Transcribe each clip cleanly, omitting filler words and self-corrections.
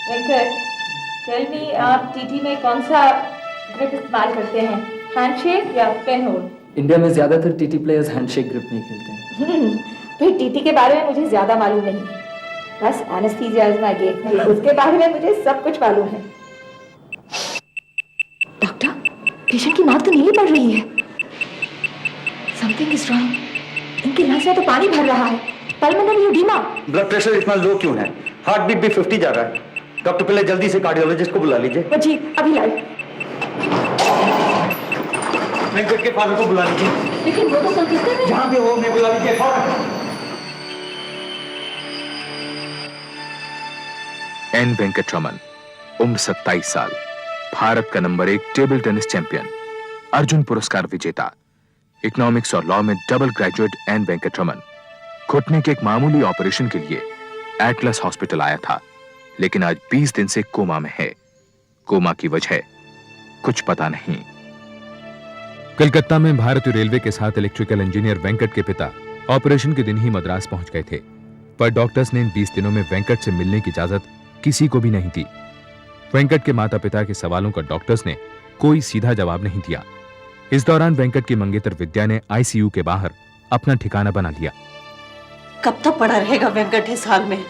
Venkat, tell me, आप TT में कौन सा ग्रिप इस्तेमाल करते हैं, हैंडशेक या पेन होल्ड? इंडिया में ज्यादातर टीटी प्लेयर्स हैंडशेक ग्रिप में खेलते हैं। फिर टीटी के बारे में मुझे ज्यादा मालूम नहीं, बस एनेस्थीसिया इज माय गेटवे, उसके बारे में मुझे सब कुछ मालूम है। डॉक्टर, पेशेंट की मौत तो नहीं पड़ रही है। Something is wrong. इनके लंग्स में तो पानी भर रहा है, पल्मोनरी एडिमा। ब्लड प्रेशर इतना लो क्यों है? हार्ट बीट भी 50 जा रहा है। डॉक्टर, पहले जल्दी से कार्डियोलॉजिस्ट को बुला लीजिए। जी, अभी लाइए। वेंकट के फादर को बुला लीजिए। लेकिन वो तो कलकत्ते में। जहां भी हो, मैं बुला लीजिए फौरन। एन वेंकटरमन, उम्र 27 साल, भारत का number 1 table tennis champion, Arjun पुरस्कार विजेता, इकोनॉमिक्स और लॉ में डबल ग्रेजुएट एन वेंकटरमन घुटने के एक मामूली ऑपरेशन के लिए एटलस हॉस्पिटल आया था, लेकिन आज 20 दिन से कोमा में है। कोमा की वजह कुछ पता नहीं। कलकत्ता में भारतीय रेलवे के साथ इलेक्ट्रिकल इंजीनियर वेंकट के पिता ऑपरेशन के दिन ही मद्रास पहुंच गए थे, पर डॉक्टर्स ने इन 20 दिनों में वेंकट से मिलने की इजाजत किसी को भी नहीं दी। वेंकट के माता पिता के सवालों का डॉक्टर्स ने कोई सीधा जवाब नहीं दिया। इस दौरान वेंकट की मंगेतर विद्या ने आईसीयू के बाहर अपना ठिकाना बना लिया। कब तक पड़ा रहेगा वेंकट इस हाल में?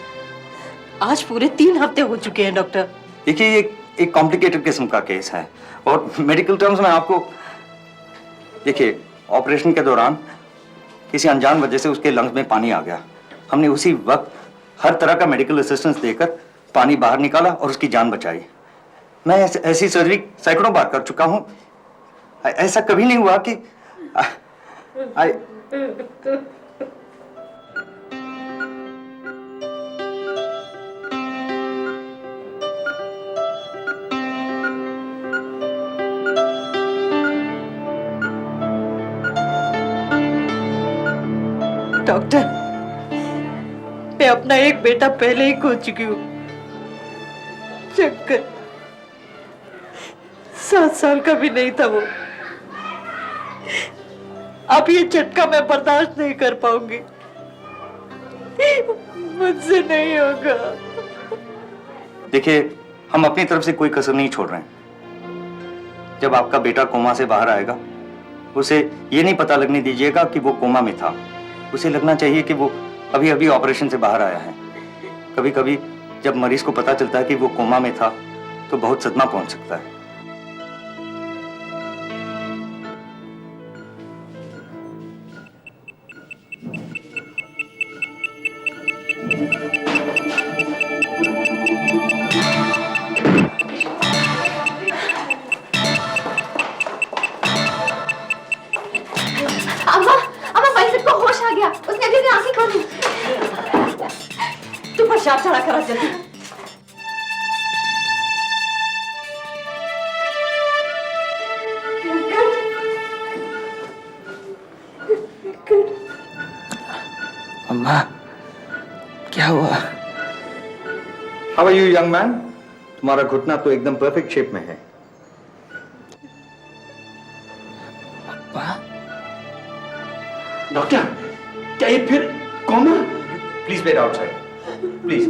आज पूरे 3 हफ्ते हो चुके हैं डॉक्टर। देखिए, ये एक कॉम्प्लिकेटेड किस्म का केस है और मेडिकल टर्म्स में आपको देखिए, ऑपरेशन के दौरान किसी अनजान वजह से उसके लंग्स में पानी आ गया। हमने उसी वक्त हर तरह का मेडिकल असिस्टेंस देकर पानी बाहर निकाला और उसकी जान बचाई। मैं ऐसी सर्जरी सैकड़ों बार कर चुका हूं। ऐसा कभी नहीं हुआ कि डॉक्टर, मैं अपना एक बेटा पहले ही खो चुकी हूँ। शंकर 7 साल का भी नहीं था वो। अब ये झटका मैं बर्दाश्त नहीं कर पाऊंगी, मुझसे नहीं होगा। देखिए, हम अपनी तरफ से कोई कसर नहीं छोड़ रहे हैं। जब आपका बेटा कोमा से बाहर आएगा, उसे ये नहीं पता लगने दीजिएगा कि वो कोमा में था। उसे लगना चाहिए कि वो अभी अभी ऑपरेशन से बाहर आया है। कभी कभी जब मरीज को पता चलता है कि वो कोमा में था, तो बहुत सदमा पहुंच सकता है। प्रसाद चढ़ा करा जल्दी। अम्मा, क्या हुआ? How are you young man? तुम्हारा घुटना तो एकदम परफेक्ट शेप में है। डॉक्टर, क्या ये फिर coma? Please wait outside, please.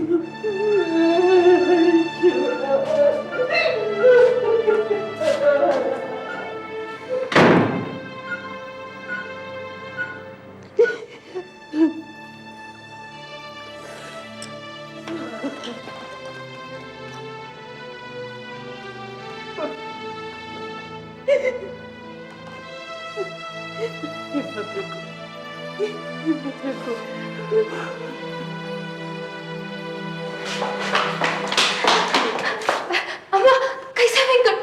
कैसे वेंकट?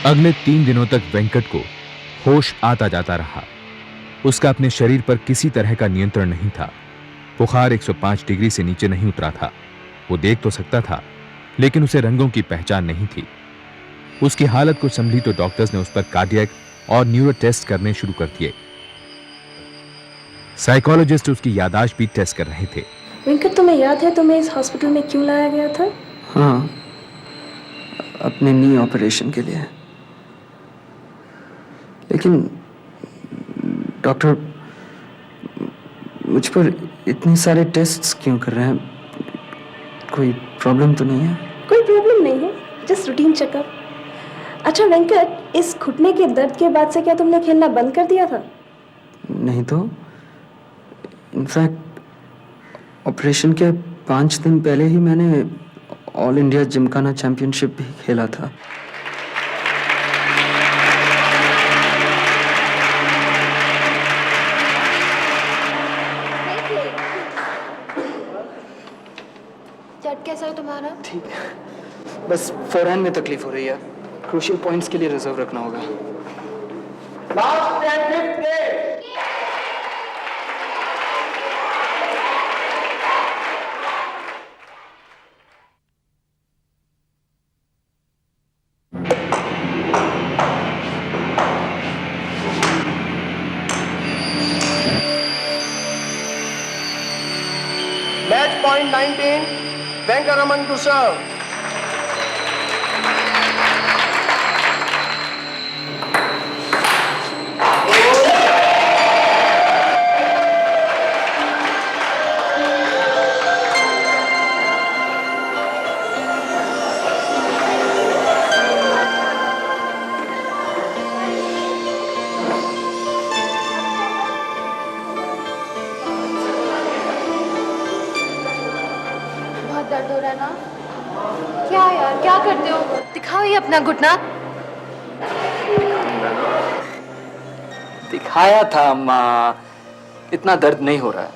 अगले 3 दिनों तक वेंकट को होश आता जाता रहा। उसका अपने शरीर पर किसी तरह का नियंत्रण नहीं था। बुखार 105 डिग्री से नीचे नहीं उतरा था। वो देख तो सकता था, लेकिन उसे रंगों की पहचान नहीं थी। उसकी हालत को संभली तो डॉक्टर्स ने उस पर कार्डियक और न्यूरो टेस्ट करने शुरू कर दिए। साइकोलॉजिस्ट उसकी याददाश्त भी टेस्ट कर रहे थे। वेंकट, तुम्हें याद है तुम्हें इस हॉस्पिटल में क्यों लाया गया था? हाँ, अपने नी ऑपरेशन के लिए। लेकिन डॉक्टर, मुझ पर इतने सारे टेस्ट्स क्यों कर रहे हैं? कोई प्रॉब्लम तो नहीं है? कोई प्रॉब्लम नहीं है, जस्ट रूटीन चेकअप। अच्छा वेंकट, इस घुटने के दर्द के बाद से क्या तुमने खेलना बंद कर दिया था? नहीं तो, इनफैक्ट ऑपरेशन के 5 दिन पहले ही मैंने ऑल इंडिया जिमखाना चैंपियनशिप भी खेला था। चट कैसा है तुम्हारा? ठीक है, बस फोरहैंड में तकलीफ हो रही है। क्रूशियल पॉइंट्स के लिए रिजर्व रखना होगा। Match point 19, Venkaraman to serve. बहुत दर्द हो रहा है ना? क्या यार, क्या करते हो? दिखाओ ये अपना घुटना। दिखाया था अम्मा, इतना दर्द नहीं हो रहा है।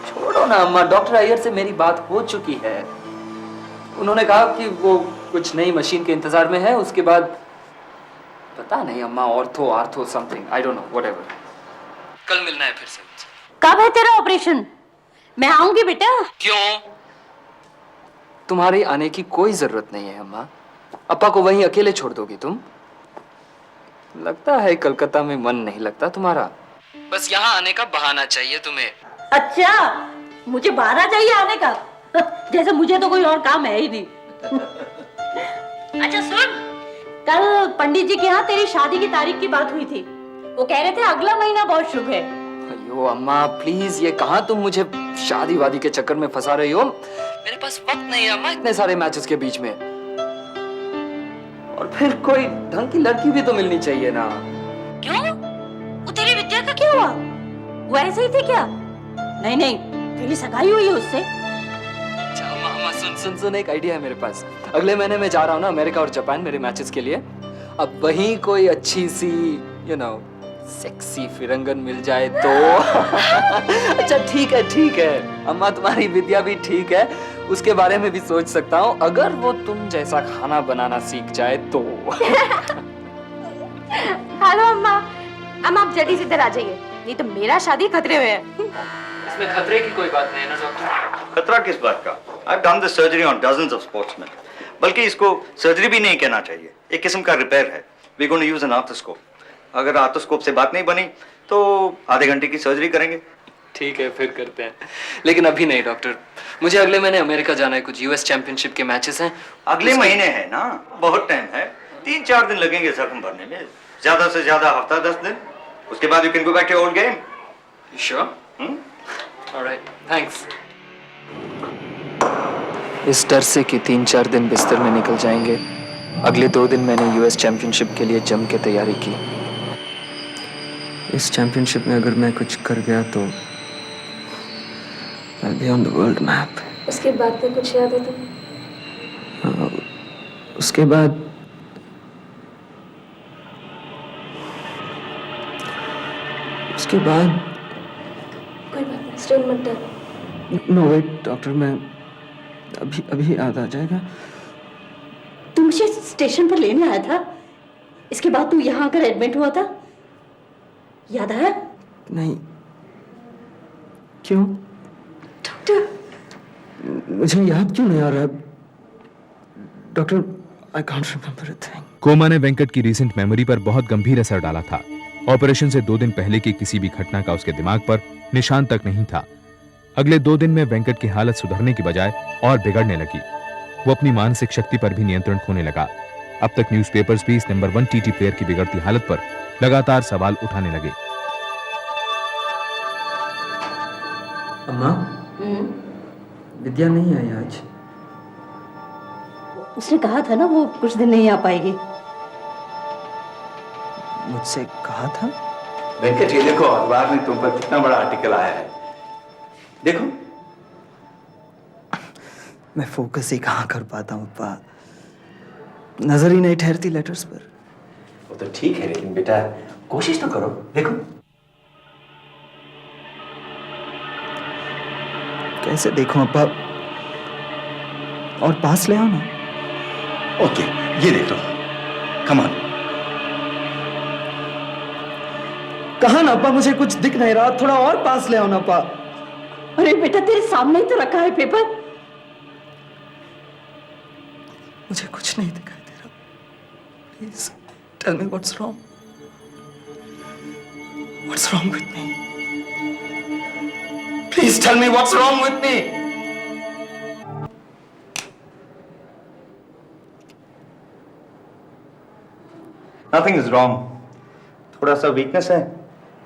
छोड़ो ना अम्मा, डॉक्टर अय्यर से मेरी बात हो चुकी है। उन्होंने कहा कि वो कुछ नई मशीन के इंतजार में है, उसके बाद पता नहीं अम्मा, ortho something, I don't know, whatever. कल मिलना है फिर से। कब है तेरा ऑपरेशन? मैं आऊंगी बेटा। क्यों? तुम्हारे आने की कोई जरूरत नहीं है अम्मा। अप्पा को वहीं अकेले छोड़ दोगी तुम? लगता है कलकत्ता में मन नहीं लगता तुम्हारा। बस यहाँ आने का बहाना चाहिए तुम्हें। अच्छा, मुझे बहाना चाहिए आने का? जैसे मुझे तो कोई और काम है ही नहीं। अच्छा सुन, कल पंडित जी के यहाँ तेरी शादी की तारीख की बात हुई थी। वो कह रहे थे अगला महीना बहुत शुभ है। अयो अम्मा प्लीज, ये कहाँ तुम मुझे शादी वादी के चक्कर में फंसा रही हो? मेरे पास वक्त नहीं है अम्मा इतने सारे मैचेस के बीच में। और फिर कोई ढंग की लड़की भी तो मिलनी चाहिए ना। क्यों? वो तेरी विद्या का क्या हुआ? वो ऐसे ही थे क्या? नहीं नहीं, तेरी सगाई हुई है उससे। अच्छा अम्मा, अम्मा सुन, एक आइडिया है मेरे पास। अगले महीने मैं जा रहा हूँ ना अमेरिका और जापान मेरे मैचेस के लिए। अब वहीं कोई अच्छी सी सेक्सी फिरंगन मिल जाए तो। अच्छा ठीक है अम्मा, तुम्हारी विद्या भी ठीक है, उसके बारे में भी सोच सकता हूँ, अगर वो तुम जैसा खाना बनाना सीख जाए तो। हेलो अम्मा, अम्मा आप जल्दी से इधर आ जाइए, नहीं तो मेरा शादी खतरे में है। इसमें खतरे की कोई बात नहीं है ना डॉक्टर? खतरा किस बात का? I've done this surgery on dozens of sportsmen. बल्कि इसको सर्जरी भी नहीं कहना चाहिए, एक किस्म का रिपेयर है। We're going to use an arthroscope. अगर आर्थोस्कोप से बात नहीं बनी तो आधे घंटे की सर्जरी करेंगे। ठीक है फिर करते हैं, लेकिन अभी नहीं डॉक्टर, मुझे अगले महीने अमेरिका जाना है, कुछ यूएस चैंपियनशिप के मैचेस हैं। अगले महीने है ना, बहुत टाइम है, 3-4 दिन लगेंगे जख्म भरने में, ज्यादा से ज्यादा हफ्ता 10 दिन, उसके बाद you can go back to old game. Sure? Alright, thanks. इस डर से कि 3-4 दिन बिस्तर में निकल जाएंगे, अगले 2 दिन मैंने यूएस चैंपियनशिप के लिए जम के तैयारी की। इस चैंपियनशिप में अगर मैं कुछ कर गया तो I'll be on the world map. उसके बाद में कुछ याद है तुम्हें? उसके बाद कोई बात नहीं, स्टिल मत डर। नो वेट डॉक्टर, मैं अभी याद आ जाएगा। तू मुझे स्टेशन पर लेने आया था, इसके बाद तू यहाँ आकर एडमिट हुआ था, याद आया? नहीं, क्यों? डॉक्टर, मुझे याद क्यों नहीं आ रहा doctor? I can't remember a thing. Coma ने वेंकट की रीसेंट मेमोरी पर बहुत गंभीर असर डाला था। ऑपरेशन से 2 दिन पहले की किसी भी घटना का उसके दिमाग पर निशान तक नहीं था। अगले 2 दिन में वेंकट की हालत सुधरने की बजाय और बिगड़ने लगी। वो अपनी मानसिक शक्ति पर भी नियंत्रण खोने लगा। अब तक न्यूज़पेपर्स भी इस नंबर 1 टी प्लेयर की बिगड़ती हालत पर लगातार सवाल उठाने लगे। अम्मा, विद्या नहीं आई आज। उसने कहा था ना वो कुछ दिन नहीं आ पाएगी। मुझसे कहा था? वेंकट, ये देखो अखबार में तुम पर कितना बड़ा आर्टिकल आया है, देखो। मैं फोकस ही कहाँ कर पाता हूँ अप्पा, नजर ही नहीं ठहरती लेटर्स पर। वो तो ठीक है, लेकिन बेटा कोशिश तो करो, देखो। कैसे देखूं अप्पा, और पास ले आओ ना। ओके, ये देख लो, कम ऑन। कहा ना अप्पा, मुझे कुछ दिख नहीं रहा, थोड़ा और पास ले आओ ना अप्पा। अरे बेटा तेरे सामने ही तो रखा है पेपर। मुझे कुछ नहीं दिखाई दे रहा, please tell me what's wrong, what's wrong with me, please tell me what's wrong with me. Nothing is wrong, थोड़ा सा वीकनेस है,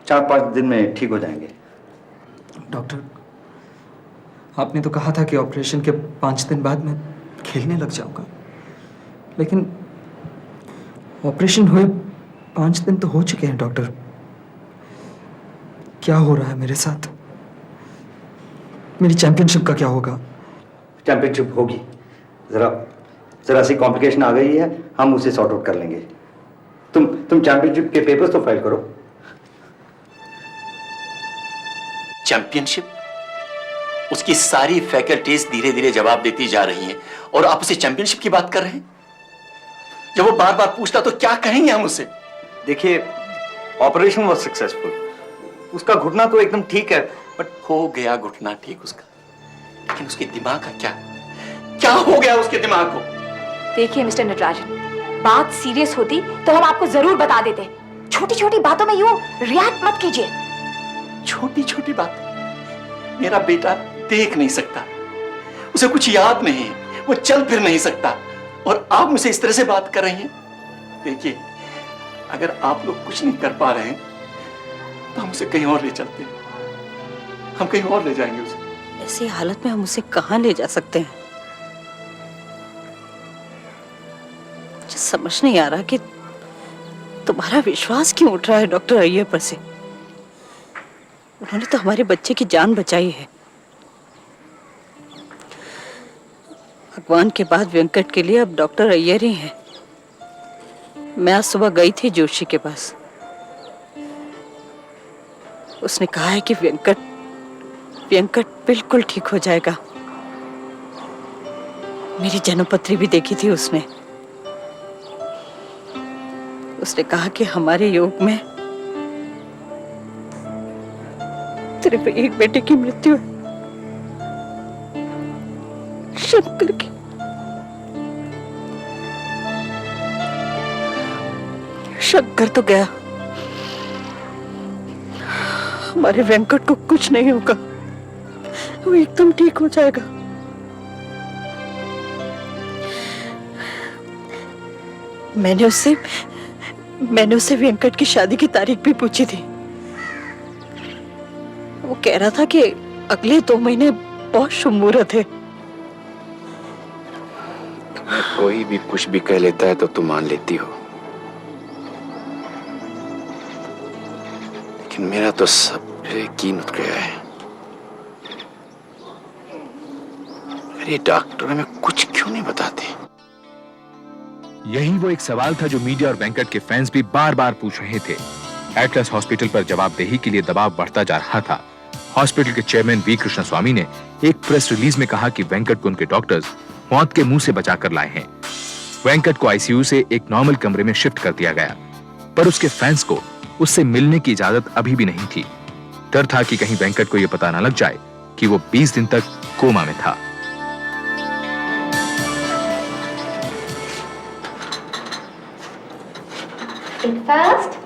4-5 दिन में ठीक हो जाएंगे। डॉक्टर, आपने तो कहा था कि ऑपरेशन के 5 दिन बाद मैं खेलने लग जाऊंगा, लेकिन ऑपरेशन हुए 5 दिन तो हो चुके हैं डॉक्टर। क्या हो रहा है मेरे साथ? मेरी चैंपियनशिप का क्या होगा? चैंपियनशिप होगी, जरा सी कॉम्प्लिकेशन आ गई है, हम उसे सॉर्ट आउट कर लेंगे। तुम चैंपियनशिप के पेपर्स तो फाइल करो। चैंपियनशिप? उसकी सारी फैकल्टीज धीरे धीरे जवाब देती जा रही हैं और आप उसे चैंपियनशिप की बात कर रहे हैं? जब वो बार बार पूछता तो क्या कहेंगे हम उसे? देखिए, ऑपरेशन वाज सक्सेसफुल, उसका घुटना तो एकदम ठीक है, बट हो गया घुटना ठीक उसका, लेकिन उसके दिमाग का क्या हो गया उसके दिमाग को? देखिए मिस्टर नटराजन, बात सीरियस होती तो हम आपको जरूर बता देते। छोटी छोटी बातों में यूं रिएक्ट मत कीजिए। छोटी छोटी बात? मेरा बेटा देख नहीं सकता, उसे कुछ याद नहीं है, वो चल फिर नहीं सकता, और आप मुझसे इस तरह से बात कर रही हैं। देखिए, अगर आप लोग कुछ नहीं कर पा रहे हैं तो हम उसे कहीं और ले चलते हैं, हम कहीं और ले जाएंगे उसे। ऐसी हालत में हम उसे कहाँ ले जा सकते हैं? मुझे समझ नहीं आ रहा कि तुम्हारा विश्वास क्यों उठ रहा है डॉक्टर अय्यर पर से। उन्होंने तो हमारे बच्चे की जान बचाई है। भगवान के बाद वेंकट के लिए अब डॉक्टर अय्यर ही हैं। मैं आज सुबह गई थी जोशी के पास, उसने कहा है कि वेंकट बिल्कुल ठीक हो जाएगा। मेरी जन्मपत्री भी देखी थी उसने कहा कि हमारे योग में सिर्फ एक बेटे की मृत्यु है, शंकर की। शंकर तो गया, हमारे वेंकट को कुछ नहीं होगा, वो एकदम ठीक हो जाएगा। मैंने उससे वेंकट की शादी की तारीख भी पूछी थी। वो कह रहा था कि अगले 2 महीने बहुत शुभ मुहूर्त है। कोई भी कुछ भी कह लेता है तो तुम मान लेती हो, लेकिन मेरा तो सब यकीन उठ गया है। अरे डॉक्टर हमें कुछ क्यों नहीं बताते? यही वो एक सवाल था जो मीडिया और वेंकट के फैंस भी बार बार पूछ रहे थे। एटलस हॉस्पिटल पर जवाबदेही के लिए दबाव बढ़ता जा रहा था। हॉस्पिटल के चेयरमैन वी कृष्णस्वामी ने एक प्रेस रिलीज में कहा कि वेंकट को उनके डॉक्टर्स मौत के मुंह से बचाकर लाए हैं। वेंकट को आईसीयू से एक नॉर्मल कमरे में शिफ्ट कर दिया गया, पर उसके फैंस को उससे मिलने की इजाजत अभी भी नहीं थी। डर था कि कहीं वेंकट को यह पता न लग जाए कि वो 20 दिन तक कोमा में था। Breakfast?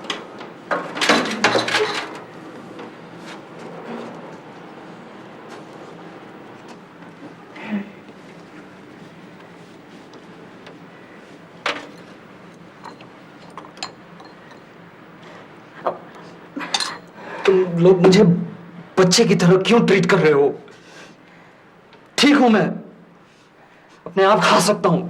तुम लोग मुझे बच्चे की तरह क्यों ट्रीट कर रहे हो? ठीक हूं मैं, अपने आप खा सकता हूं।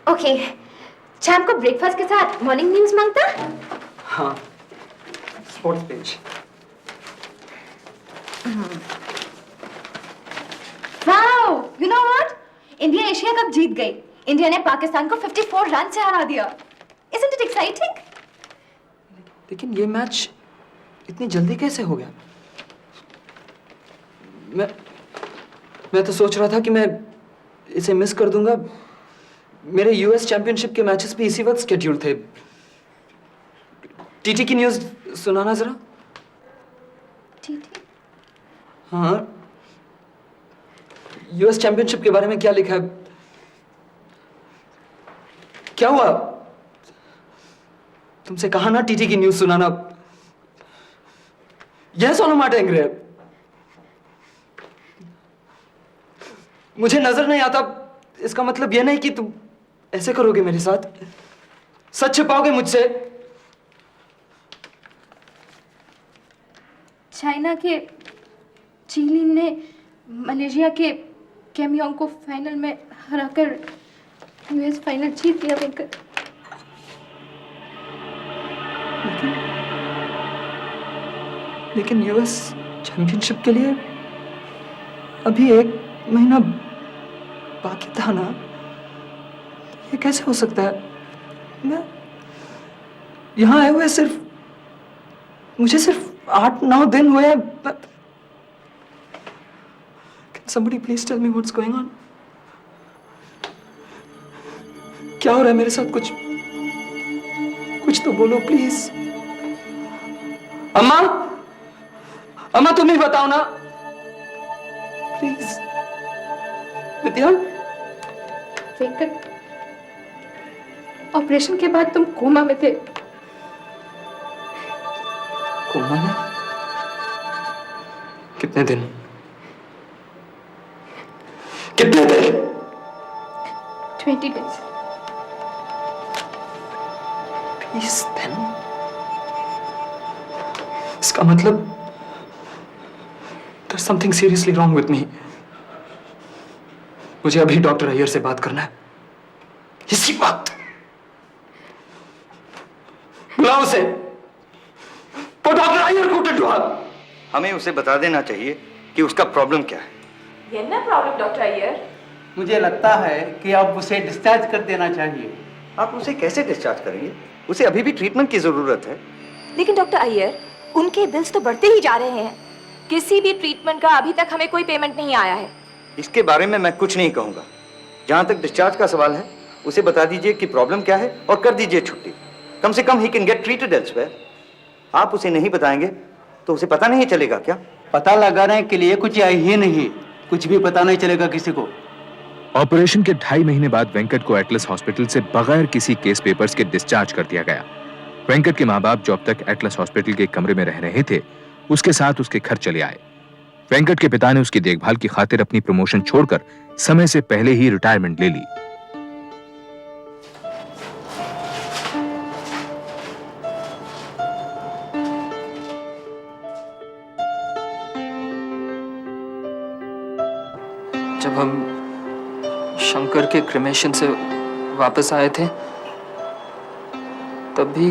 ओके, शाम को ब्रेकफास्ट के साथ मॉर्निंग न्यूज मांगता? हाँ, sports page. Wow, you know what? India Asia cup जीत गई। इंडिया ने पाकिस्तान को 54 रन से हरा दिया। Isn't it exciting? लेकिन ये मैच इतनी जल्दी कैसे हो गया? मैं तो सोच रहा था कि मैं इसे मिस कर दूंगा। मेरे यूएस चैंपियनशिप के मैचेस भी इसी वक्त स्केड्यूल थे। टीटी की न्यूज़ सुनाना जरा। टीटी? हाँ, यूएस चैंपियनशिप के बारे में क्या लिखा है? क्या हुआ? तुमसे कहा ना टीटी की न्यूज़ सुनाना। यस और नो माटेंगे। मुझे नजर नहीं आता, इसका मतलब यह नहीं कि तुम ऐसे करोगे मेरे साथ। सच छिपाओगे मुझसे? चाइना के चिली ने मलेशिया के केमयोंग को फाइनल में हराकर यूएस फाइनल जीत लिया वेंकट। लेकिन यूएस चैंपियनशिप के लिए अभी 1 महीना बाकी था ना। ये कैसे हो सकता है? मैं यहाँ आए हुए मुझे सिर्फ 8-9 दिन हुए हैं। Can somebody please tell me what's going on? क्या हो रहा है मेरे साथ? कुछ तो बोलो प्लीज। अम्मा, अम्मा तुम ही बताओ ना प्लीज। विद्या, वेंकट, ऑपरेशन के बाद तुम कोमा में थे। कोमा में? कितने दिन? कितने दिन? 20 days। 20 दिन? इसका मतलब there's something seriously wrong with me। मुझे अभी डॉक्टर अय्यर से बात करना है, इसी वक्त। बुलाओ उसे। वो डॉक्टर अय्यर को टटवा। हमें उसे बता देना चाहिए कि उसका प्रॉब्लम क्या है। ये ना प्रॉब्लम डॉक्टर अय्यर। मुझे लगता है कि अब उसे डिस्चार्ज कर देना चाहिए। आप उसे कैसे डिस्चार्ज करेंगे? उसे अभी भी ट्रीटमेंट की जरूरत है। लेकिन डॉक्टर अय्यर, उनके बिल्स तो बढ़ते ही जा रहे हैं। किसी भी ट्रीटमेंट का अभी तक हमें कोई पेमेंट नहीं आया है। इसके बारे में मैं कुछ नहीं कहूंगा। जहां तक डिस्चार्ज का सवाल है, उसे बता दीजिए कि प्रॉब्लम क्या है और कर दीजिए छुट्टी। कम से कम he can get treated elsewhere. आप उसे नहीं बताएंगे तो उसे पता नहीं चलेगा क्या? पता लगाने के लिए कुछ है ही नहीं, कुछ भी पता नहीं चलेगा किसी को। ऑपरेशन के 2.5 महीने बाद वेंकट को एटलस हॉस्पिटल से बगैर किसी केस पेपर्स के डिस्चार्ज कर दिया गया। वेंकट के माँ बाप जो अब तक एटलस हॉस्पिटल के कमरे में रह रहे थे, उसके साथ उसके घर चले आए। वेंकट के पिता ने उसकी देखभाल की खातिर अपनी प्रमोशन छोड़कर समय से पहले ही रिटायरमेंट ले ली। जब हम शंकर के क्रिमेशन से वापस आए थे, तब भी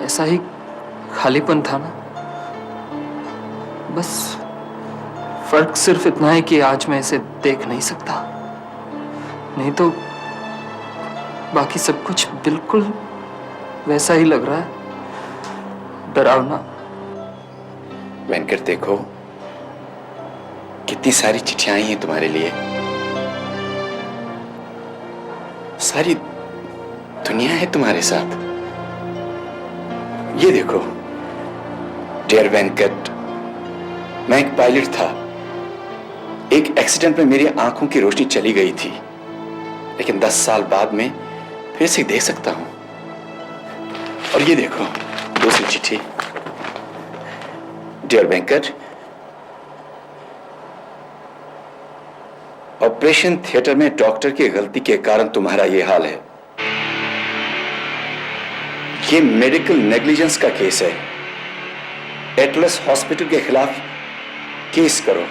ऐसा ही खालीपन था ना। बस फर्क सिर्फ इतना है कि आज मैं इसे देख नहीं सकता, नहीं तो बाकी सब कुछ बिल्कुल वैसा ही लग रहा है, डरावना। वेंकट, देखो कितनी सारी चिट्ठियां आई हैं तुम्हारे लिए। सारी दुनिया है तुम्हारे साथ। ये देखो, डियर वेंकट, मैं एक पायलट था। एक एक्सीडेंट में मेरी आंखों की रोशनी चली गई थी, लेकिन 10 साल बाद में फिर से देख सकता हूं। और ये देखो दूसरी चिट्ठी। डियर वेंकट, ऑपरेशन थिएटर में डॉक्टर की गलती के कारण तुम्हारा यह हाल है। ये मेडिकल नेग्लिजेंस का केस है। एटलस हॉस्पिटल के खिलाफ केस करो।